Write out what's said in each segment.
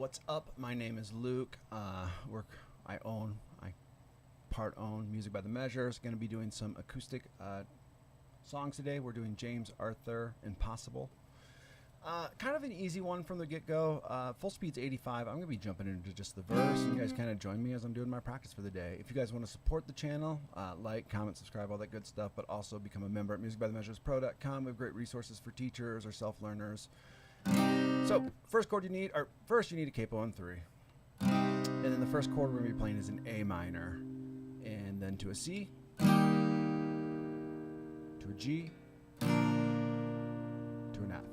What's up? My name is Luke. I part own Music by the Measures. Going to be doing some acoustic songs today. We're doing James Arthur, Impossible. Kind of an easy one from the get-go. Full speed's 85. I'm going to be jumping into just the verse. And you guys kind of join me as I'm doing my practice for the day. If you guys want to support the channel, like, comment, subscribe, all that good stuff, but also become a member at musicbythemessurespro.com. We have great resources for teachers or self-learners. So, first chord you need, or first you need a capo on 3. And then the first chord we're going to be playing is an A minor. And then to a C, to a G, to an F.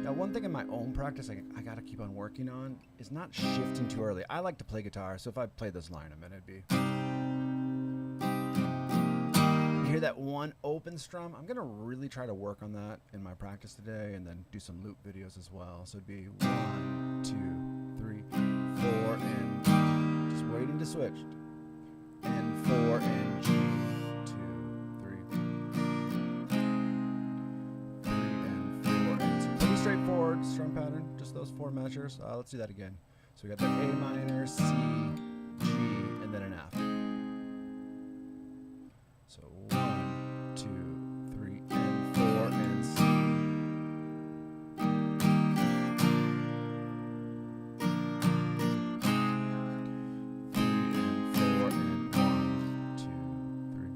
Now, one thing in my own practice I got to keep on working on is not shifting too early. I like to play guitar, so if I play this line in a minute, it'd be... You hear that one open strum? I'm going to really try to work on that in my practice today and then do some loop videos as well. So it'd be 1, 2, 3, 4, and just waiting to switch. And 4 and G, 2, 3, 3 and 4. And so pretty straightforward strum pattern, just those 4 measures. Let's do that again. So we got the A minor, C, G, and then an F. So 1, 2, 3, and 4, and C. 3 and 4, and 1, 2, 3.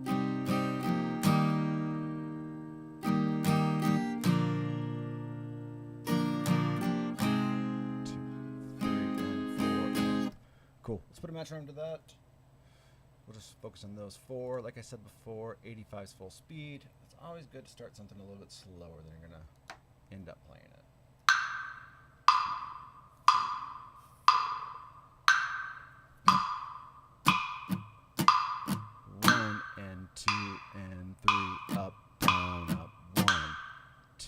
2, 3, and 4. Cool. Let's put a metronome to that. We'll just focus on those 4. Like I said before, 85 is full speed. It's always good to start something a little bit slower than you're going to end up playing it. 1 and 2 and 3, up, down, up. 1, 2,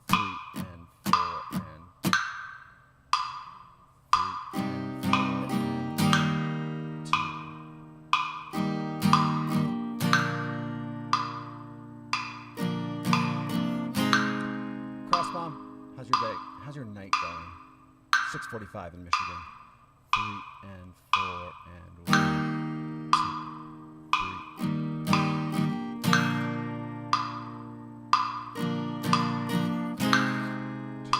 3 and 4 and 3 and 4 and 2. Cross bomb, how's your day? How's your night going? 6:45 in Michigan. 3 and 4 and 1, 2, 3. 2.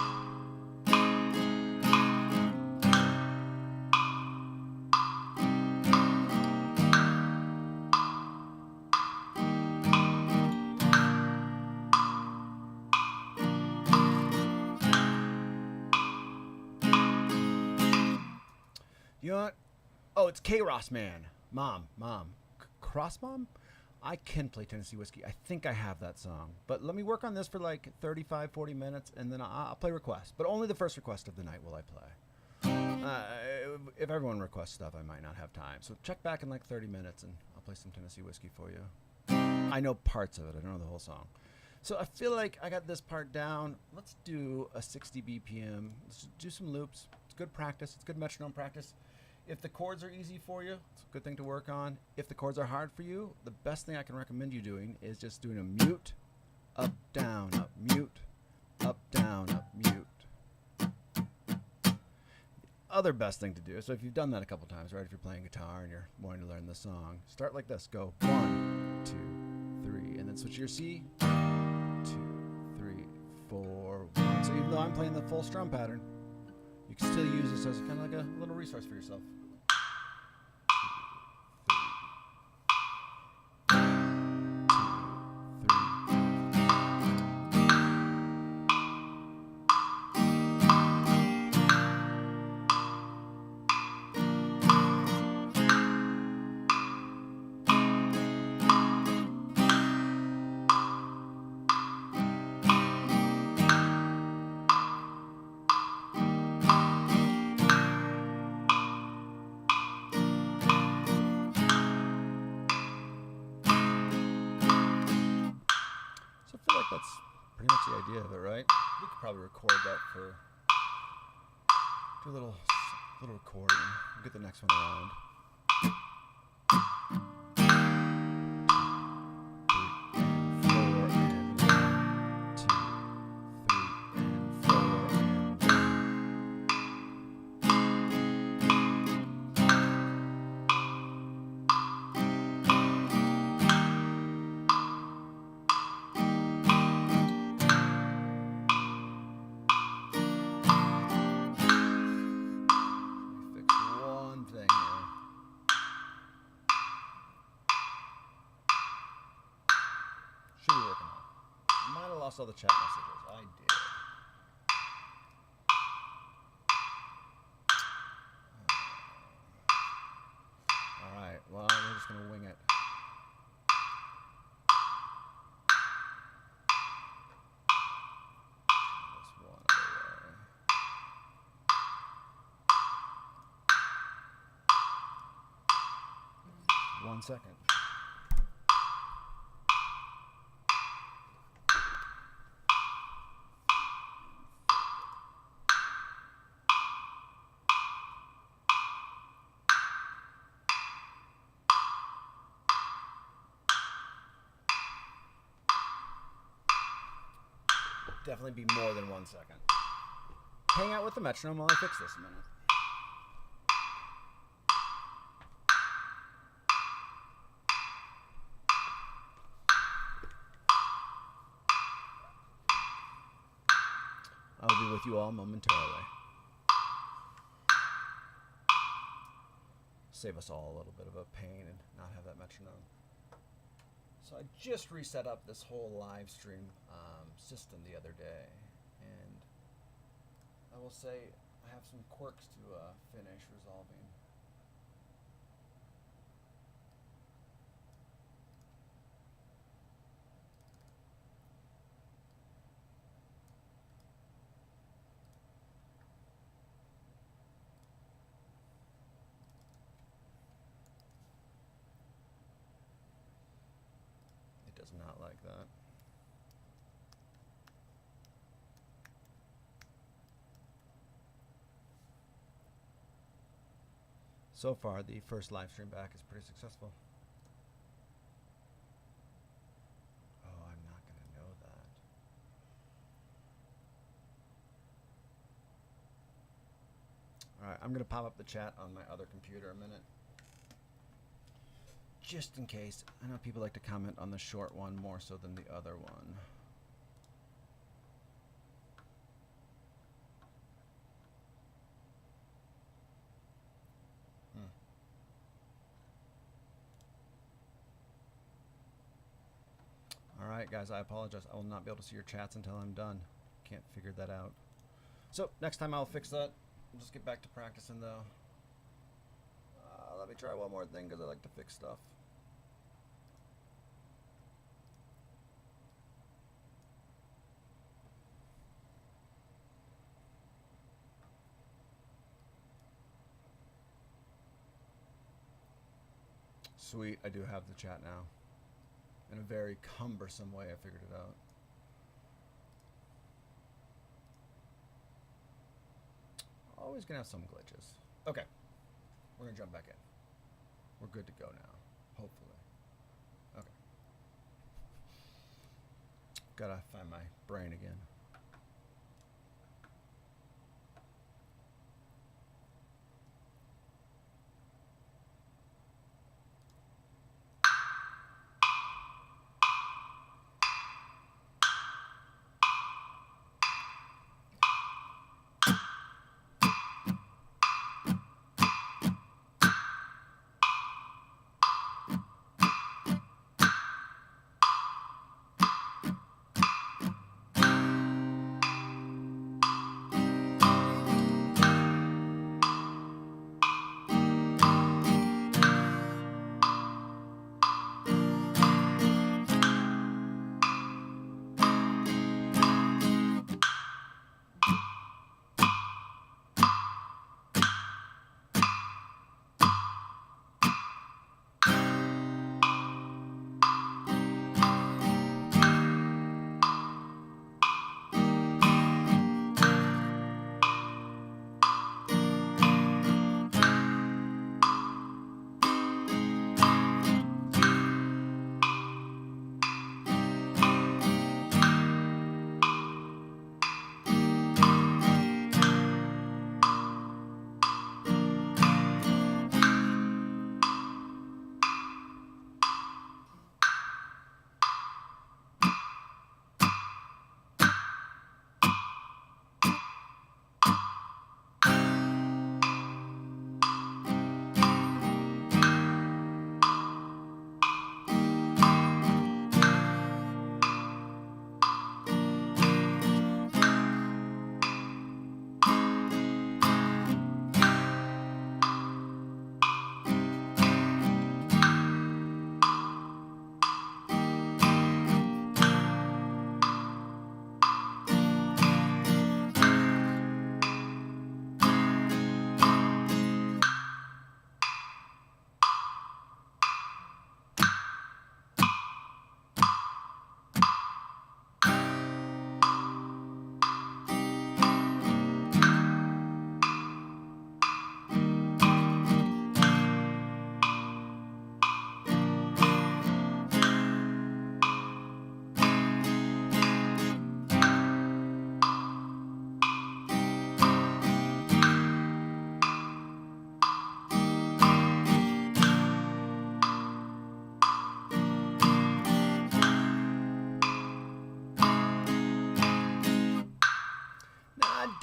You know what? Oh, it's K-Ross Man. Mom. Cross Mom? I can play Tennessee Whiskey. I think I have that song. But let me work on this for like 35, 40 minutes, and then I'll play requests. But only the first request of the night will I play. If everyone requests stuff, I might not have time. So check back in like 30 minutes, and I'll play some Tennessee Whiskey for you. I know parts of it. I don't know the whole song. So I feel like I got this part down. Let's do a 60 BPM. Let's do some loops. It's good practice. It's good metronome practice. If the chords are easy for you, it's a good thing to work on. If the chords are hard for you, the best thing I can recommend you doing is just doing a mute, up, down, up, mute, up, down, up, mute. The other best thing to do, so if you've done that a couple times, right, if you're playing guitar and you're wanting to learn the song, start like this. Go 1, 2, 3, and then switch to your C. 2, 3, 4, 1. So even though I'm playing the full strum pattern, you can still use this as kind of like a little resource for yourself. That's pretty much the idea of it, right? We could probably record that for, do a little recording. We'll get the next one around. 2, 3, and 4 and 1, 2, 3 and 4 and 1. lost all the chat messages. I did. All right. Well, we're just gonna wing it. This one away. 1 second. Definitely be more than 1 second. Hang out with the metronome while I fix this a minute. I'll be with you all momentarily. Save us all a little bit of a pain and not have that metronome. So I just reset up this whole live stream system the other day, and I will say I have some quirks to finish resolving. It does not like that. So far, the first live stream back is pretty successful. Oh, I'm not going to know that. All right, I'm going to pop up the chat on my other computer a minute. Just in case. I know people like to comment on the short one more so than the other one. Alright guys, I apologize. I will not be able to see your chats until I'm done. Can't figure that out. So, next time I'll fix that. I'll just get back to practicing though. Let me try one more thing because I like to fix stuff. Sweet, I do have the chat now. In a very cumbersome way, I figured it out. Always gonna have some glitches. Okay, we're gonna jump back in. We're good to go now, hopefully. Okay. Gotta find my brain again.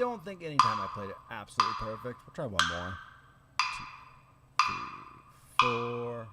don't think anytime I played it absolutely perfect. We'll try one more. 2, 3, 4.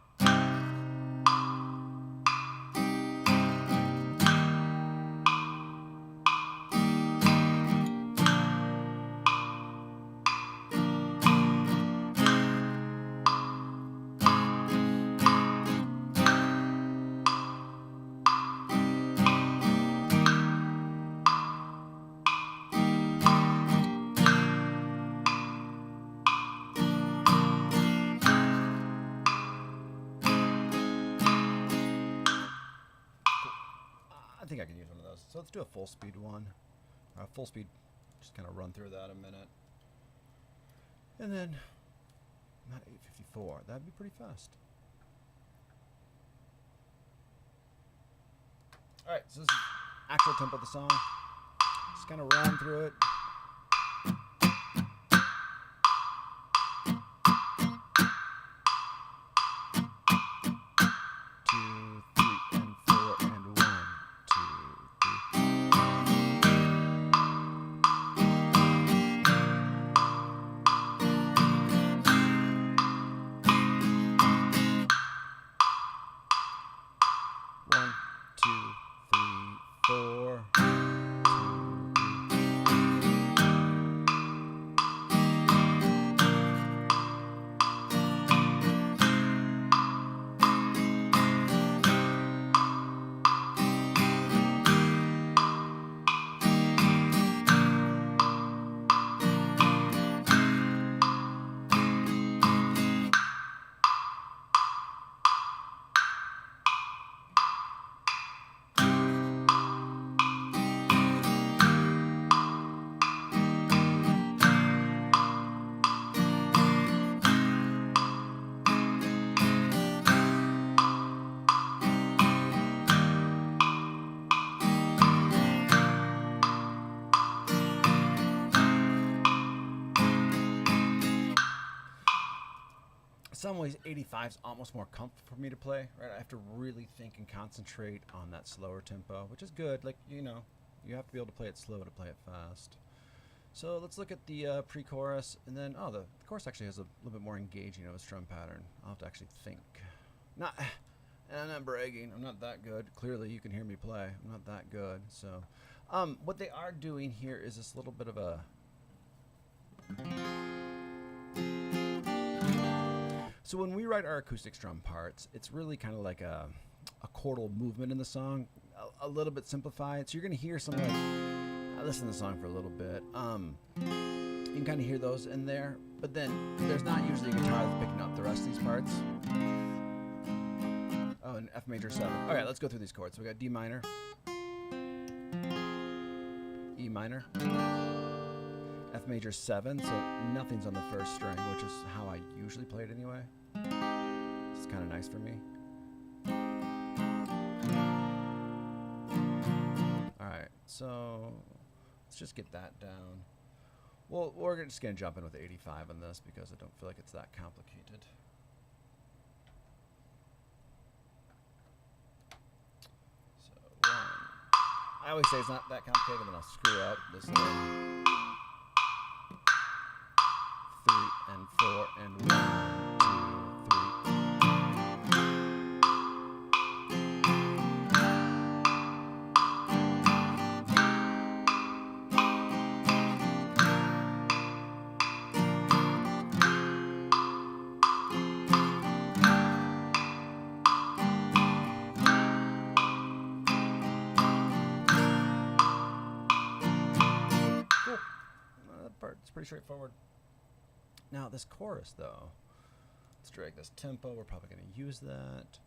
I think I can use one of those. So let's do a full speed one. Full speed, just kind of run through that a minute. And then, not 854, that'd be pretty fast. Alright, so this is actual tempo of the song. Just kind of run through it. Some ways 85 is almost more comfortable for me to play, right? I have to really think and concentrate on that slower tempo, which is good. Like, you know, you have to be able to play it slow to play it fast. So let's look at the pre-chorus, and then, oh, the chorus actually has a little bit more engaging of a strum pattern. I'll have to actually think. And I'm not bragging, I'm not that good. Clearly you can hear me play, I'm not that good. So what they are doing here is this little bit of a... So when we write our acoustic strum parts, it's really kind of like a chordal movement in the song, a little bit simplified. So you're going to hear some like, I listened to the song for a little bit. You can kind of hear those in there, but then there's not usually a guitar that's picking up the rest of these parts. Oh, and F major 7. All right, let's go through these chords. So we got D minor, E minor, F major 7, so nothing's on the first string, which is how I usually play it anyway. It's kind of nice for me. Alright, so let's just get that down. Well, we're just going to jump in with 85 on this because I don't feel like it's that complicated. So, 1. I always say it's not that complicated, then I'll screw up this little 3 and 4 and 1. It's pretty straightforward. Now this chorus though, let's drag this tempo. We're probably going to use that.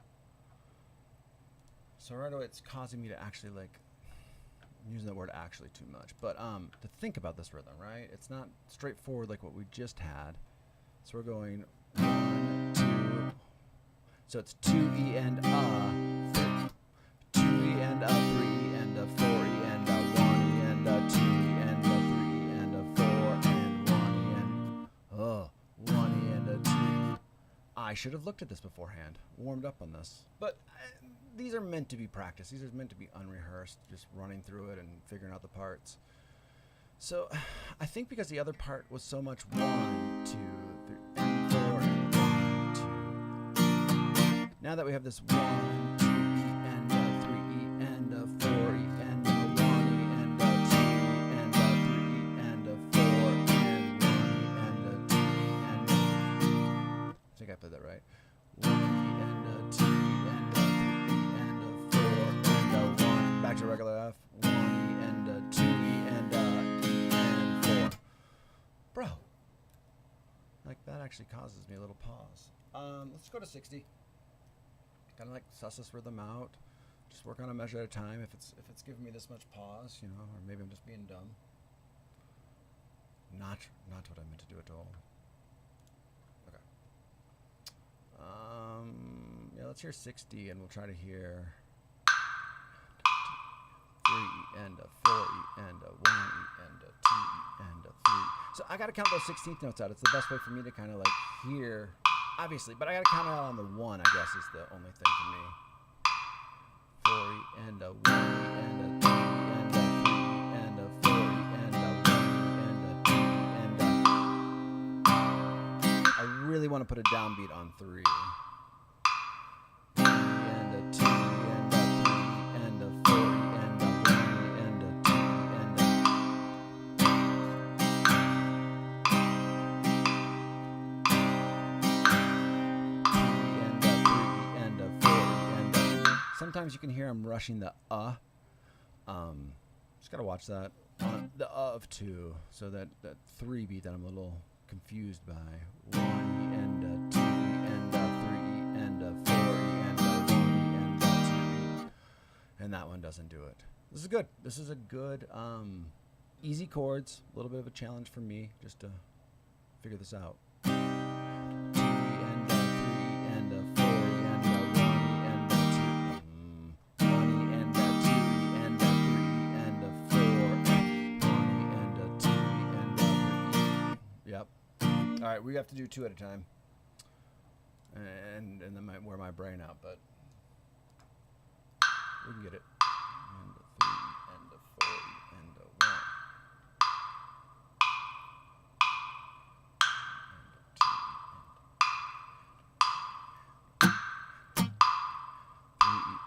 So right away it's causing me to actually like, I'm using the word actually too much, but to think about this rhythm, right? It's not straightforward like what we just had. So we're going 1, 2. So it's 2 E and 2 E and 3 E and 4 E and 1 E and 2 E and 3 E and 4 and 1 E and 1 E and 2. I should have looked at this beforehand, warmed up on this. But these are meant to be practiced. These are meant to be unrehearsed, just running through it and figuring out the parts. So I think because the other part was so much 1, 2, 3, and 4, and 1, 2. Now that we have this 1, 2, E, and 3, E, and 4, E, and 1, E, and 2, E, and 3, E, and 4, and 1, E, and 2, E, and I think I played that right. 1, E, and 2, E, and 3, E, and 4, and 1. Back to regular F. 1, E, and 2, E, and 4. Bro, like that actually causes me a little pause. Let's go to 60. Kind of like suss this rhythm out. Just work on a measure at a time. If it's giving me this much pause, you know, or maybe I'm just being dumb. Not what I meant to do at all. Okay. Yeah, let's hear 60, and we'll try to hear 3 and 4 and 1 and 2 and 3. So I gotta count those 16th notes out. It's the best way for me to kind of like hear, obviously, but I gotta count it out on the 1. I guess is the only thing for me. 4 and 1 and 2 and 3 and 4 and 1 and 2 and I really want to put a downbeat on 3. And 2 and 3 and 4 and 1 and 2 and 3 and 4 and sometimes you can hear I'm rushing the just gotta watch that on the of 2, so that 3 beat that I'm a little confused by. 1 and 2 and 3 and 4 and 1 and 2, and that one doesn't do it. This is good. This is a good easy chords. A little bit of a challenge for me just to figure this out. 2 and 3 and 4 and 1 and 2, 1 and 2 and 3 and 4 and 1 and 2 and 3. Yep. All right, we have to do 2 at a time, and that might wear my brain out, but we can get it. And 3 and 4 and 1.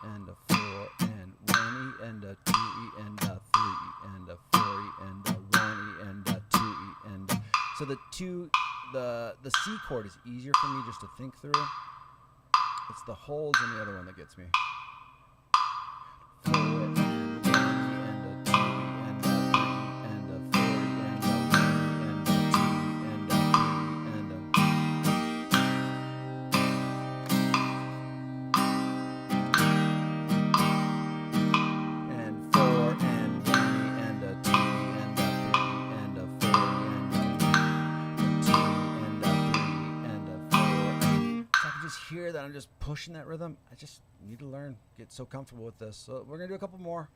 And 4 and 1 E and 2 E and 3 and 4 E and 1 E and 2 E and so the C chord is easier for me just to think through. It's the holds in the other one that gets me. 4 and 1 E and 2 E and 3 and 4 E and 1 and 2 and 3 and and 4 and 1 E and 2 E and 3 and 4 E and 2 and 3 and 4. So I can just hear that I'm just pushing that rhythm. I just need to learn, get so comfortable with this. So we're gonna do a couple more.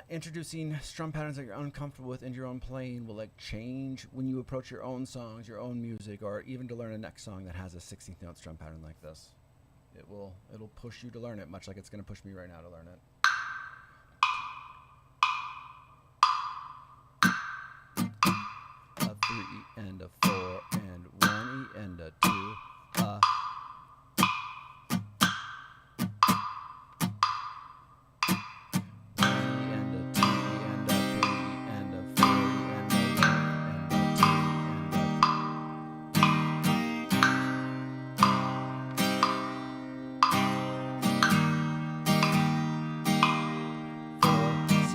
Introducing strum patterns that you're uncomfortable with in your own playing will like change when you approach your own songs, your own music, or even to learn a next song that has a 16th note strum pattern like this. It'll push you to learn it, much like it's gonna push me right now to learn it. A 3 and a 4 and 1 E and a 2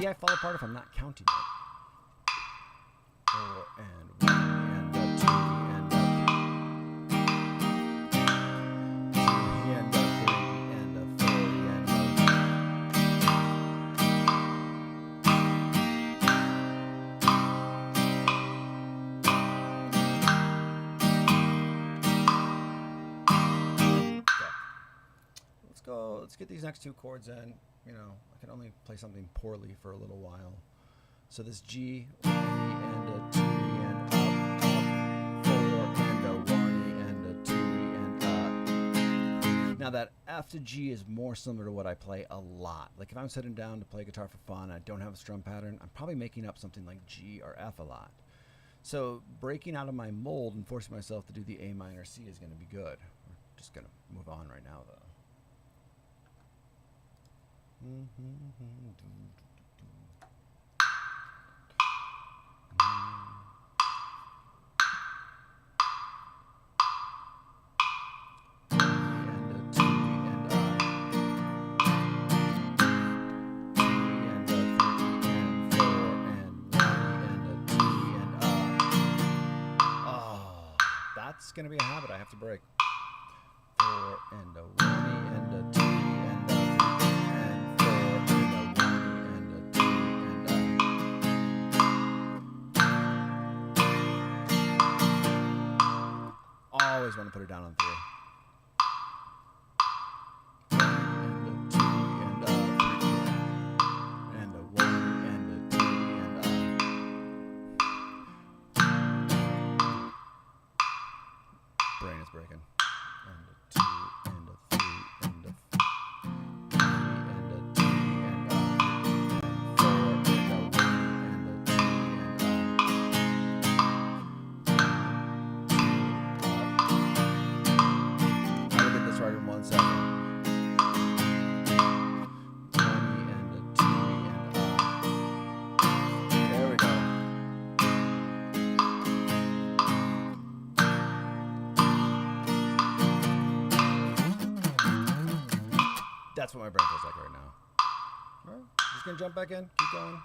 I fall apart if I'm not counting it. 4 and 1 and 2 and 3 and 3 and 4 and 1. Let's get these next 2 chords in. You know, I can only play something poorly for a little while. So this G, 1 E and a 2 E and up, 4 and a 1 E and a 2 E and up. Now that F to G is more similar to what I play a lot. Like if I'm sitting down to play guitar for fun and I don't have a strum pattern, I'm probably making up something like G or F a lot. So breaking out of my mold and forcing myself to do the A minor C is going to be good. We're just going to move on right now though. That's going to be a habit I have to break. 4 and a 1 and a 2 and a 3 and 4 and a 1 and a 2 and a. Always want to put it down on 3. And a 2 and a 3 and a 1 and a 2 and a. Brain is breaking. And a 2 and a 3 and a 3 and a 2 and a 4 and a 1 and a 2 and a. I will get this right in 1 second. 20 and a 2 and a. There we go. That's what my brain feels like right now. All right, just gonna jump back in, keep going.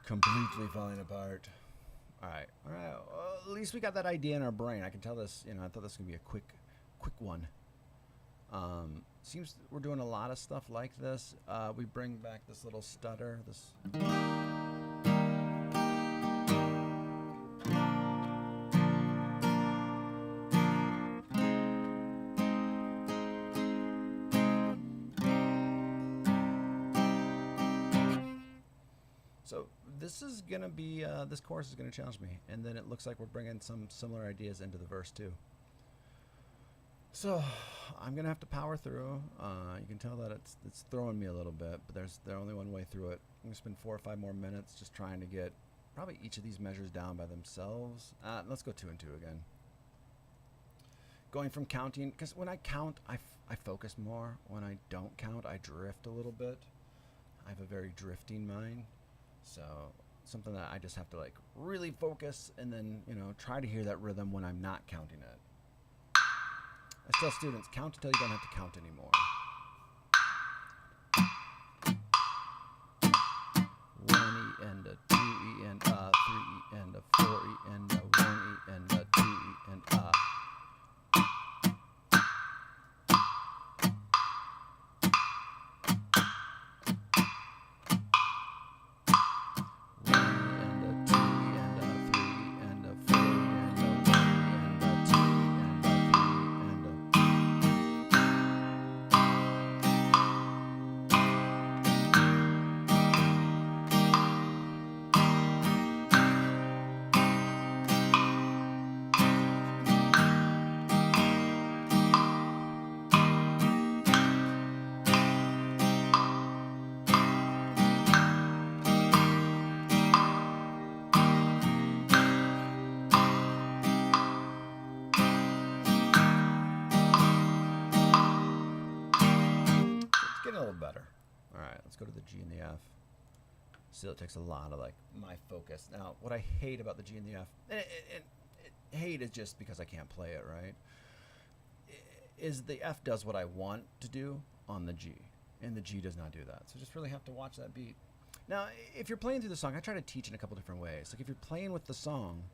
Completely falling apart. All right. Well, at least we got that idea in our brain. I can tell this. I thought this was gonna be a quick one. Seems we're doing a lot of stuff like this. We bring back this little stutter. This. So this is gonna be this chorus is gonna challenge me, and then it looks like we're bringing some similar ideas into the verse too. So I'm gonna have to power through. You can tell that it's throwing me a little bit, but there's only one way through it. I'm gonna spend 4 or 5 more minutes just trying to get probably each of these measures down by themselves. Let's go 2 and 2 again. Going from counting, because when I count, I focus more. When I don't count, I drift a little bit. I have a very drifting mind, so something that I just have to like really focus and then try to hear that rhythm when I'm not counting it. I tell students, count until you don't have to count anymore. 1 E and a 2 E and a 3 E and a 4 E and a 1 E and a 2 E and a. Getting a little better. All right, let's go to the G and the F. Still, it takes a lot of like my focus. Now, what I hate about the G and the F, and hate is just because I can't play it, right? Is the F does what I want to do on the G, and the G does not do that. So just really have to watch that beat. Now, if you're playing through the song, I try to teach in a couple different ways. Like if you're playing with the song,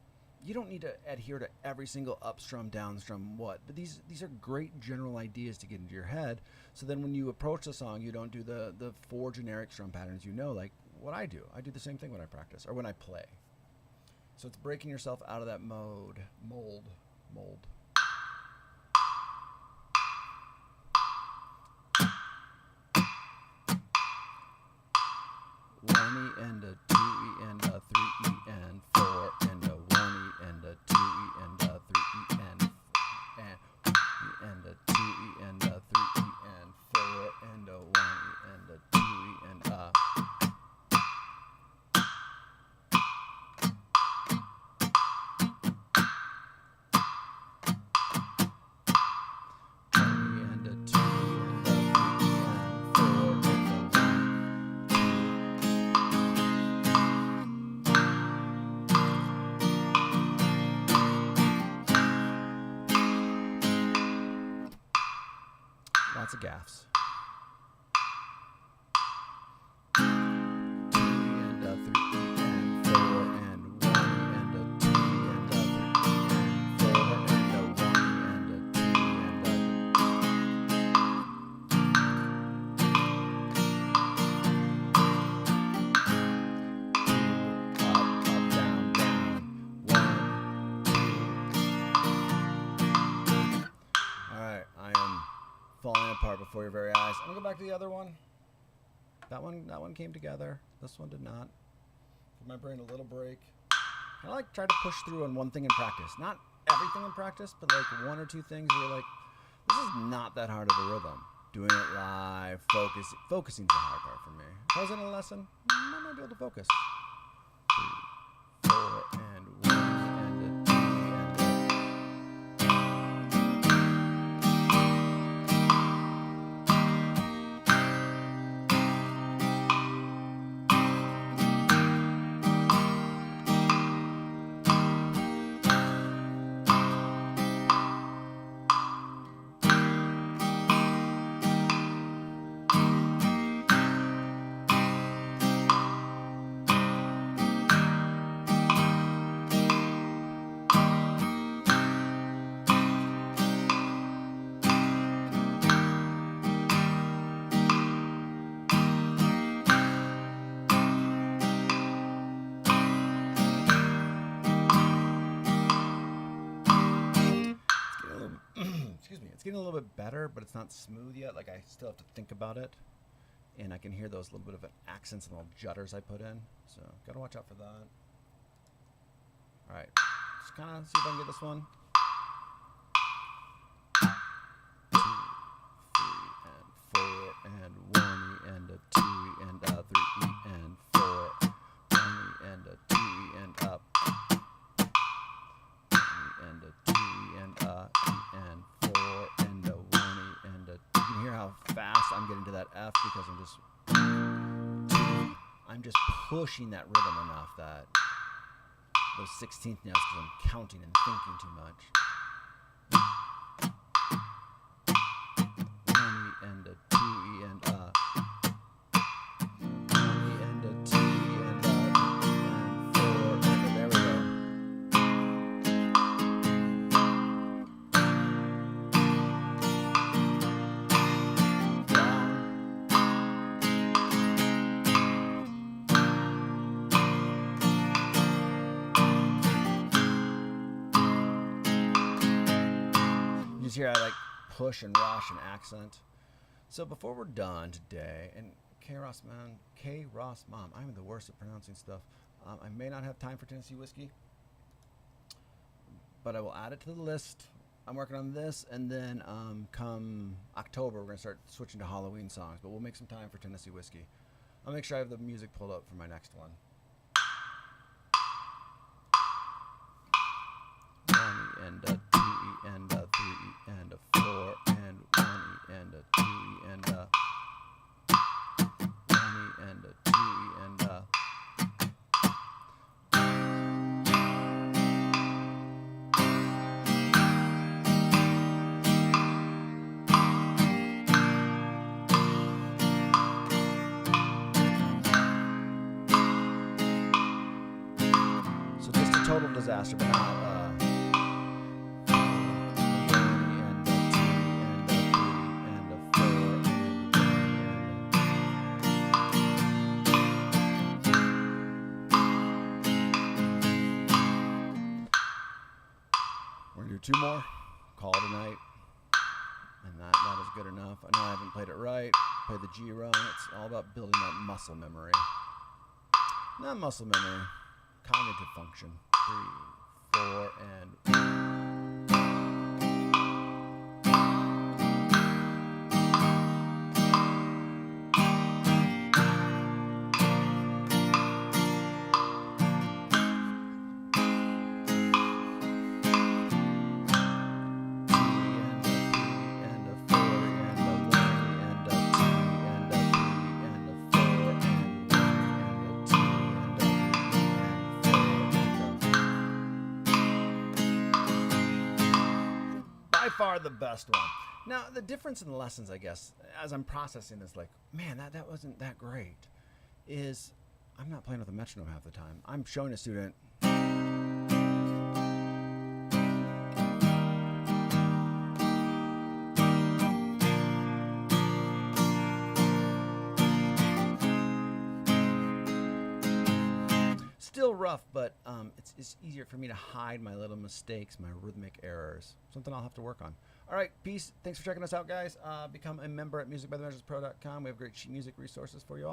you don't need to adhere to every single up strum, down strum, what. But these are great general ideas to get into your head. So then when you approach the song, you don't do the 4 generic strum patterns, like what I do. I do the same thing when I practice or when I play. So it's breaking yourself out of that mold. 1E and a 2E and a 3E and 4 and a 1E and a 2E and a 3E and 4 and a 2E and a 3E and 4 and a 1E and a 2E and a. Lots of gaffs. 2E and a 3E and 4 and 1E and a 2E and a 3E and 4 and a 1E and a 2E and a up, up, down, down. 1, 2. Alright, I am falling apart before your very eyes. I'm gonna go back to the other one. That one came together. This one did not. Give my brain a little break. I like try to push through on one thing in practice. Not everything in practice, but like one or two things where you're like, this is not that hard of a rhythm. Doing it live, focusing's the hard part for me. If I was in a lesson, I might be able to focus. 3, 4, and 1, and a 2, and a. It's getting a little bit better, but it's not smooth yet. Like, I still have to think about it. And I can hear those little bit of accents and little jutters I put in. So, gotta watch out for that. Alright. Just kind of see if I can get this one. 2, 3, and 4, and 1E, and a 2E, and a 3E, and 4. 1E, and a 2E, and up. 1E, and a 2E, and a E, and 4, and a 1E, and a. You can hear how fast I'm getting to that F because I'm just pushing that rhythm enough that those 16th notes because I'm counting and thinking too much. 1E and a 2E and a. 1E and a 2E and a. And 4 and a. There we go. You just hear I like push and rush and accent. So before we're done today, and K-Ross Mom, I'm the worst at pronouncing stuff. I may not have time for Tennessee whiskey, but I will add it to the list. I'm working on this, and then come October, we're going to start switching to Halloween songs, but we'll make some time for Tennessee whiskey. I'll make sure I have the music pulled up for my next one. 1E and a 2E and a 3E and a 4 and 1E and a 2E and a 1E and a 2E and a. So just a total disaster, but not two more, call it a night, and that is good enough. I know I haven't played it right, play the G rung. It's all about building that muscle memory. Not muscle memory, cognitive function. 3, 4, and by far the best one. Now, the difference in the lessons, I guess, as I'm processing this, like, man, that wasn't that great, is I'm not playing with a metronome half the time. I'm showing a student. Still rough, but it's easier for me to hide my little mistakes, my rhythmic errors. Something I'll have to work on. All right, peace. Thanks for checking us out, guys. Become a member at musicbythemeasurespro.com. We have great sheet music resources for you all.